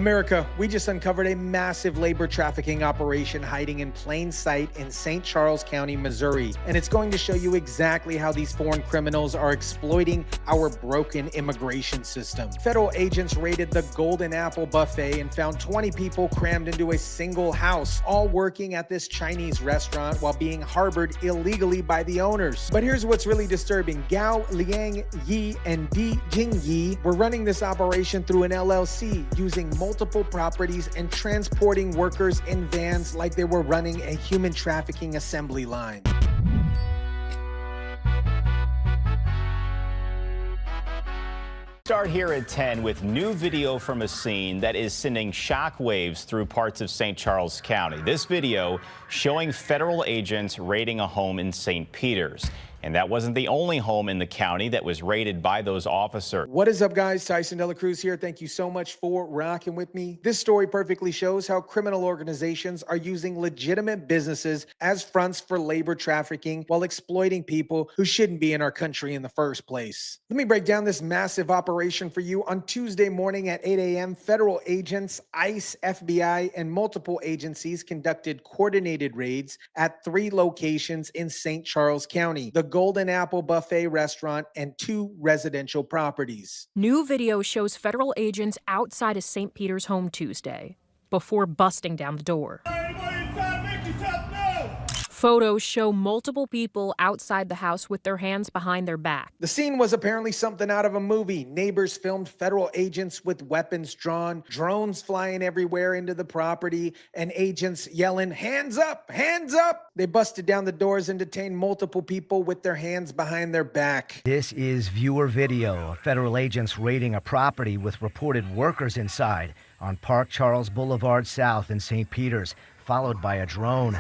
America, we just uncovered a massive labor trafficking operation hiding in plain sight in St. Charles County, Missouri. And it's going to show you exactly how these foreign criminals are exploiting our broken immigration system. Federal agents raided the Golden Apple Buffet and found 20 people crammed into a single house, all working at this Chinese restaurant while being harbored illegally by the owners. But here's what's really disturbing. Guo Liang Ye and Jin Ye were running this operation through an LLC, using multiple properties and transporting workers in vans like they were running a human trafficking assembly line. Start here at 10 with new video from a scene that is sending shockwaves through parts of St. Charles County. This video showing federal agents raiding a home in St. Peters. And that wasn't the only home in the county that was raided by those officers. What is up, guys? Tyson Dela Cruz here. Thank you so much for rocking with me. This story perfectly shows how criminal organizations are using legitimate businesses as fronts for labor trafficking while exploiting people who shouldn't be in our country in the first place. Let me break down this massive operation for you. On Tuesday morning at 8 a.m., federal agents, ICE, FBI, and multiple agencies conducted coordinated raids at 3 locations in St. Charles County. The Golden Apple Buffet restaurant and 2 residential properties. New video shows federal agents outside a St. Peter's home Tuesday before busting down the door. Photos show multiple people outside the house with their hands behind their back. The scene was apparently something out of a movie. Neighbors filmed federal agents with weapons drawn, drones flying everywhere into the property, and agents yelling, "Hands up, hands up!" They busted down the doors and detained multiple people with their hands behind their back. This is viewer video of federal agents raiding a property with reported workers inside on Park Charles Boulevard South in St. Peters, followed by a drone.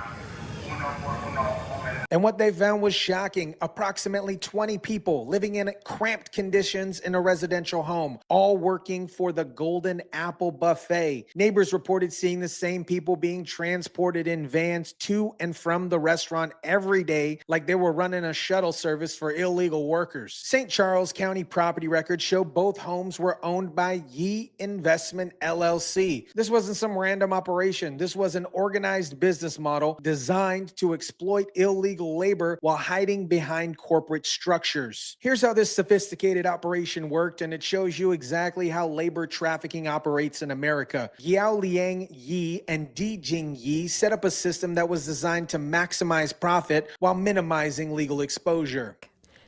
And what they found was shocking. Approximately 20 people living in cramped conditions in a residential home, all working for the Golden Apple Buffet. Neighbors reported seeing the same people being transported in vans to and from the restaurant every day, like they were running a shuttle service for illegal workers. St. Charles County property records show both homes were owned by Ye Investment LLC. This wasn't some random operation. This was an organized business model designed to exploit illegal labor while hiding behind corporate structures. Here's how this sophisticated operation worked, and it shows you exactly how labor trafficking operates in America. Guo Liang Ye and Jin Ye set up a system that was designed to maximize profit while minimizing legal exposure.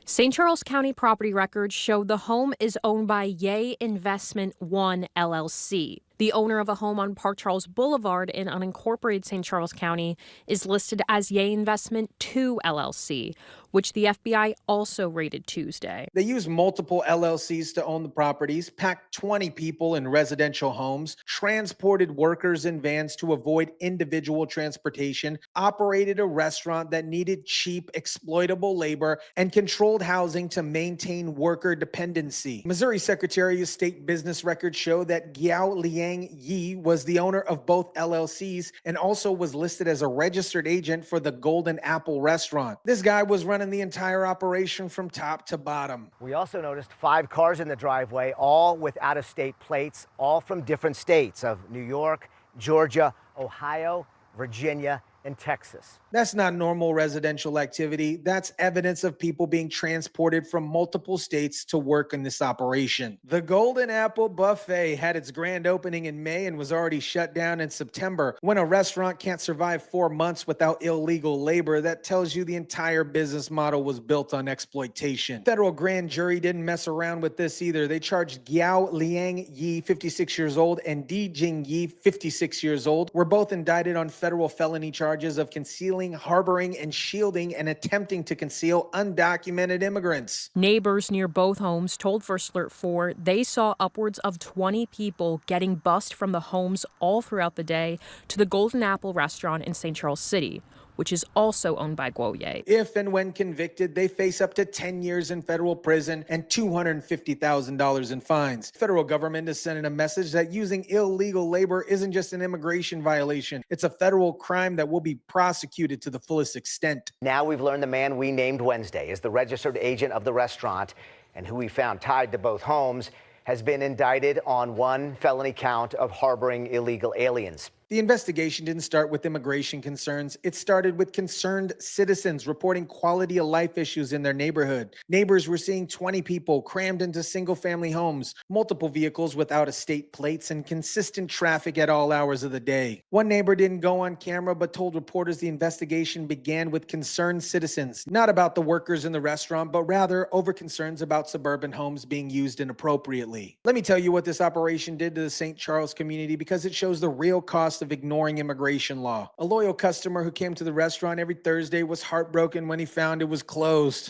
St. Charles County property records show the home is owned by Ye Investment 1 LLC. The owner of a home on Park Charles Boulevard in unincorporated St. Charles County is listed as Ye Investment 2 LLC, which the FBI also raided Tuesday. They used multiple LLCs to own the properties, packed 20 people in residential homes, transported workers in vans to avoid individual transportation, operated a restaurant that needed cheap, exploitable labor, and controlled housing to maintain worker dependency. Missouri Secretary of State business records show that Guo Liang Ye was the owner of both LLCs and also was listed as a registered agent for the Golden Apple restaurant. This guy was running the entire operation from top to bottom. We also noticed 5 cars in the driveway, all with out-of-state plates, all from different states of New York, Georgia, Ohio, Virginia, and Texas. That's not normal residential activity. That's evidence of people being transported from multiple states to work in this operation. The Golden Apple Buffet had its grand opening in May and was already shut down in September. When a restaurant can't survive 4 months without illegal labor, that tells you the entire business model was built on exploitation. Federal grand jury didn't mess around with this either. They charged Guo Liang Ye, 56 years old, and Jin Ye, 56 years old, were both indicted on federal felony charges of concealing, harboring, and shielding and attempting to conceal undocumented immigrants. Neighbors near both homes told First Alert 4 they saw upwards of 20 people getting bussed from the homes all throughout the day to the Golden Apple restaurant in St. Charles City, which is also owned by Guo Ye. If and when convicted, they face up to 10 years in federal prison and $250,000 in fines. The federal government is sending a message that using illegal labor isn't just an immigration violation. It's a federal crime that will be prosecuted to the fullest extent. Now we've learned the man we named Wednesday is the registered agent of the restaurant and who we found tied to both homes has been indicted on one felony count of harboring illegal aliens. The investigation didn't start with immigration concerns. It started with concerned citizens reporting quality of life issues in their neighborhood. Neighbors were seeing 20 people crammed into single-family homes, multiple vehicles without estate plates, and consistent traffic at all hours of the day. One neighbor didn't go on camera but told reporters the investigation began with concerned citizens, not about the workers in the restaurant, but rather over concerns about suburban homes being used inappropriately. Let me tell you what this operation did to the St. Charles community because it shows the real cost of ignoring immigration law. A loyal customer who came to the restaurant every Thursday was heartbroken when he found it was closed.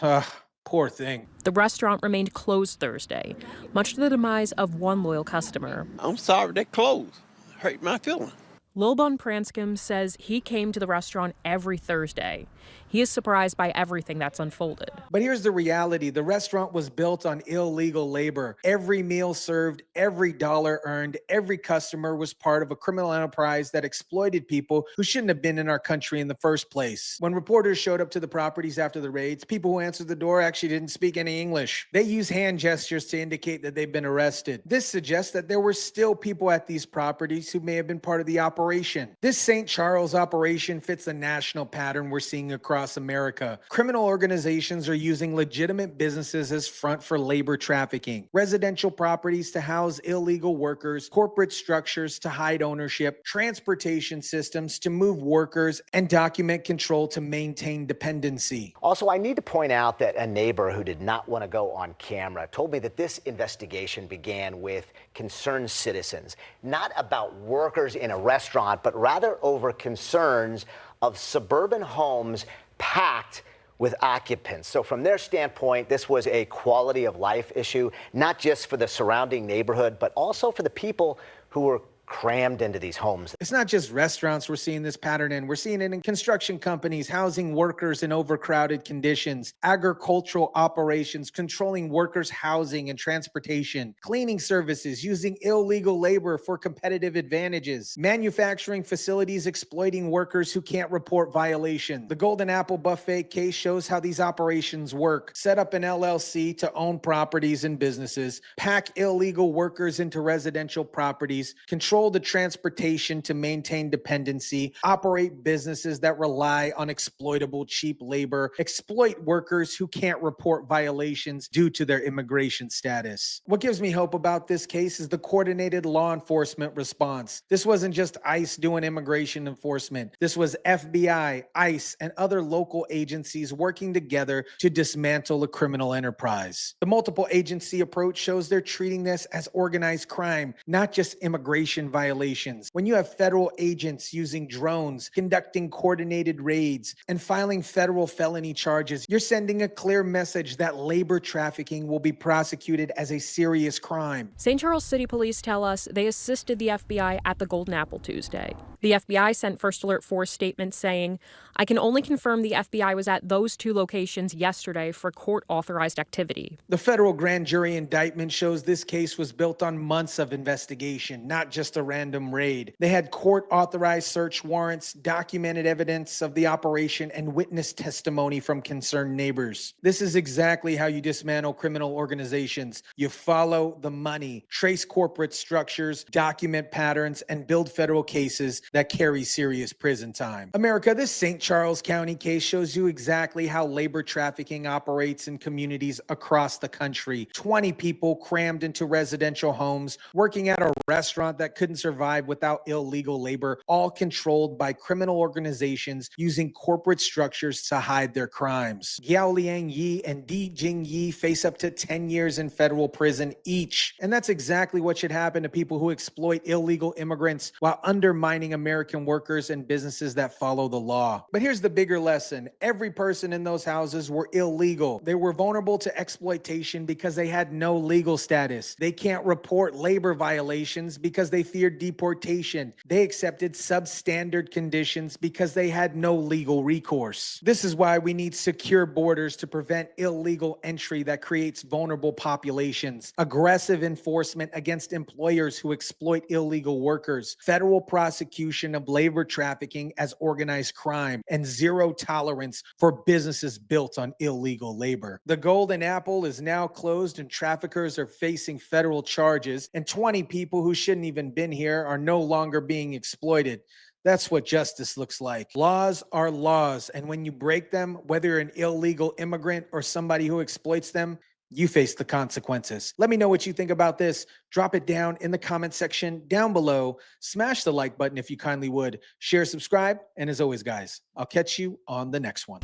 Poor thing. The restaurant remained closed Thursday, much to the demise of one loyal customer. I'm sorry they closed. Hurt my feelings. Lilbon Pranscom says he came to the restaurant every Thursday. He is surprised by everything that's unfolded. But here's the reality. The restaurant was built on illegal labor. Every meal served, every dollar earned, every customer was part of a criminal enterprise that exploited people who shouldn't have been in our country in the first place. When reporters showed up to the properties after the raids, people who answered the door actually didn't speak any English. They used hand gestures to indicate that they've been arrested. This suggests that there were still people at these properties who may have been part of the operation. This St. Charles operation fits a national pattern we're seeing across America. Criminal organizations are using legitimate businesses as front for labor trafficking, residential properties to house illegal workers, corporate structures to hide ownership, transportation systems to move workers, and document control to maintain dependency. Also, I need to point out that a neighbor who did not want to go on camera told me that this investigation began with concerned citizens, not about workers in a restaurant, but rather over concerns of suburban homes packed with occupants. So from their standpoint, this was a quality of life issue, not just for the surrounding neighborhood, but also for the people who were crammed into these homes. It's not just restaurants we're seeing this pattern in. We're seeing it in construction companies, housing workers in overcrowded conditions, agricultural operations, controlling workers' housing and transportation, cleaning services, using illegal labor for competitive advantages, manufacturing facilities exploiting workers who can't report violation. The Golden Apple Buffet case shows how these operations work. Set up an LLC to own properties and businesses, pack illegal workers into residential properties, control the transportation to maintain dependency, operate businesses that rely on exploitable cheap labor, exploit workers who can't report violations due to their immigration status. What gives me hope about this case is the coordinated law enforcement response. This wasn't just ICE doing immigration enforcement. This was FBI, ICE, and other local agencies working together to dismantle a criminal enterprise. The multiple agency approach shows they're treating this as organized crime, not just immigration violations. When you have federal agents using drones, conducting coordinated raids, and filing federal felony charges, you're sending a clear message that labor trafficking will be prosecuted as a serious crime. St. Charles City Police tell us they assisted the FBI at the Golden Apple Tuesday. The FBI sent First Alert Force statements saying, "I can only confirm the FBI was at those two locations yesterday for court-authorized activity." The federal grand jury indictment shows this case was built on months of investigation, not just a random raid. They had court-authorized search warrants, documented evidence of the operation, and witness testimony from concerned neighbors. This is exactly how you dismantle criminal organizations. You follow the money, trace corporate structures, document patterns, and build federal cases that carry serious prison time. America, this St. Charles County case shows you exactly how labor trafficking operates in communities across the country. 20 people crammed into residential homes, working at a restaurant that couldn't survive without illegal labor, all controlled by criminal organizations using corporate structures to hide their crimes. Guo Liang Ye and Jin Ye face up to 10 years in federal prison each. And that's exactly what should happen to people who exploit illegal immigrants while undermining American workers and businesses that follow the law. But here's the bigger lesson. Every person in those houses were illegal. They were vulnerable to exploitation because they had no legal status. They can't report labor violations because they feared deportation. They accepted substandard conditions because they had no legal recourse. This is why we need secure borders to prevent illegal entry that creates vulnerable populations, aggressive enforcement against employers who exploit illegal workers, federal prosecution of labor trafficking as organized crime, and zero tolerance for businesses built on illegal labor. The Golden Apple is now closed and traffickers are facing federal charges, and 20 people who shouldn't even been here are no longer being exploited. That's what justice looks like. Laws are laws, and when you break them, whether you're an illegal immigrant or somebody who exploits them, you face the consequences. Let me know what you think about this. Drop it down in the comment section down below. Smash the like button if you kindly would. Share, subscribe, and as always, guys, I'll catch you on the next one.